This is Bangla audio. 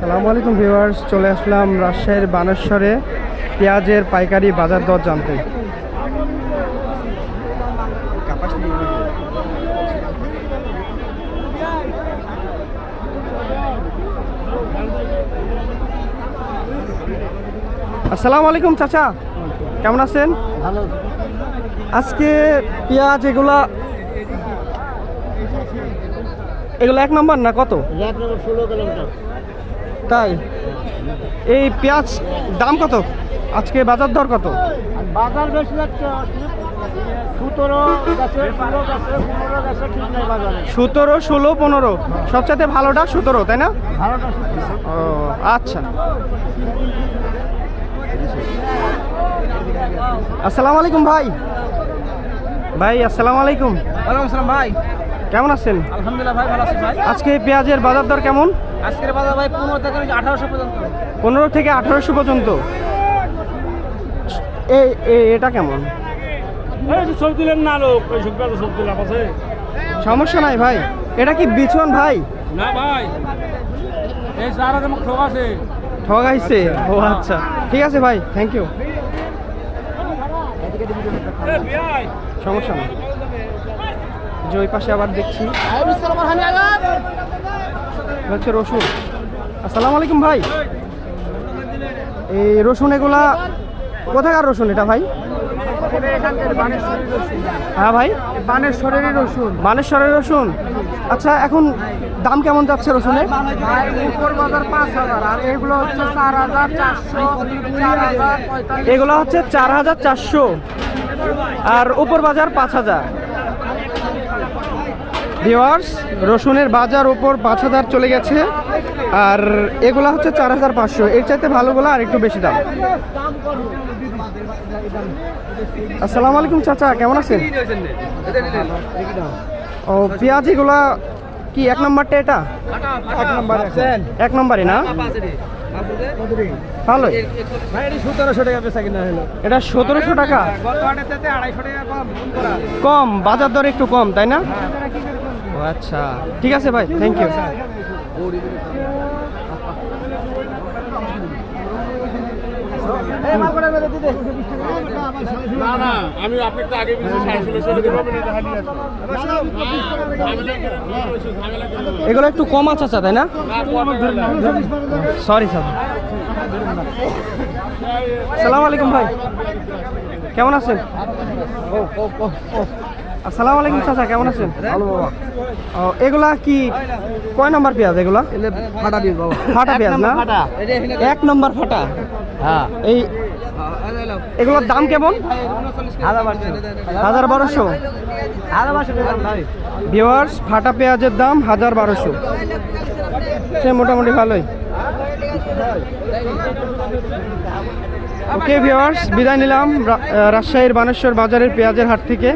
আসসালামু আলাইকুম ভিউয়ার্স, চলে আসলাম রাজশাহীর বানেশ্বরে পেঁয়াজের পাইকারি বাজার দর জানতে। আসসালামু আলাইকুম চাচা, কেমন আছেন? ভালো। আজকে পেঁয়াজ এগুলো এক নম্বর না কত? 16 কিলোমিটার। তাই এই পেঁয়াজ দাম কত? আজকে বাজার দর কত? বাজার বেশি যাচ্ছে 17 গেছে, 16 গেছে, 15 গেছে, ঠিক নাই বাজারে। 17, 16, 15, সবচেয়ে ভালোটা 17, তাই না? ভালোটা ও আচ্ছা। আসসালামু আলাইকুম ভাই। আসসালামু আলাইকুম। ওয়ালাইকুম আসসালাম ভাই, কেমন আছেন? আলহামদুলিল্লাহ ভাই, ভালো আছি ভাই। আজকে পেঁয়াজের বাজার দর কেমন? আজকের বাজার ভাই 15 থেকে 1800 পর্যন্ত। 15 থেকে 1800 পর্যন্ত। এটা কেমন? সমস্যা নাই ভাই, এটা কি বিছন ভাই? না ভাই, এই সারা যেমন ঠকাছে। ঠগাইছে? ও আচ্ছা, ঠিক আছে ভাই, থ্যাংক ইউ। সমস্যা নেই, যে ওই পাশে আবার দেখছি হচ্ছে রসুন। আসসালামু আলাইকুম ভাই। এই রসুন এগুলা কোথাকার রসুন এটা ভাই? হ্যাঁ ভাই, বানেশ্বরেরই রসুন। বানেশ্বরের রসুন। আচ্ছা, এখন দাম কেমন যাচ্ছে রসুনের? উপর বাজার 5000 আর এগুলো হচ্ছে 4400, 4045। এগুলো হচ্ছে 4400 আর উপর বাজার 5000। ভিউয়ার্স, রসুনের বাজার উপর 5000 চলে গেছে, আর এগুলা হচ্ছে 4500। এর চাইতে ভালোগুলো আর একটু বেশি দাম। আসসালামু আলাইকুম চাচা, কেমন আছেন? ও পেঁয়াজ এগুলা কি এক নম্বরটা? এটা এক নম্বরই না? ভালো। 1700 টাকা বেচা কিনা হলো। এটা 1700 টাকা কম, বাজার দর একটু কম, তাই না? ও আচ্ছা, ঠিক আছে ভাই, থ্যাংক ইউ। না না, আমি আপনাকে আগে এগুলো একটু কম আছে চাচা, তাই না? Sorry sir. আসসালামু আলাইকুম ভাই, কেমন আছেন? আসসালামু আলাইকুম চাচা, কেমন আছেন? ভালো বাবা। ও এগুলা কি কয় নম্বর পেঁয়াজ? এগুলা ফাটা দিয়ে বাবা। ফাটা পেঁয়াজ না? এক নম্বর ফাটা। হ্যাঁ, এই এগুলোর দাম কেমন? 1200। ভিউয়ার্স, ফাটা পেঁয়াজের দাম 1200। সে মোটামুটি ভালোই। ওকে ভিউয়ার্স, বিদায় নিলাম রাজশাহীর বানেশ্বর বাজারের পেঁয়াজের হাট থেকে।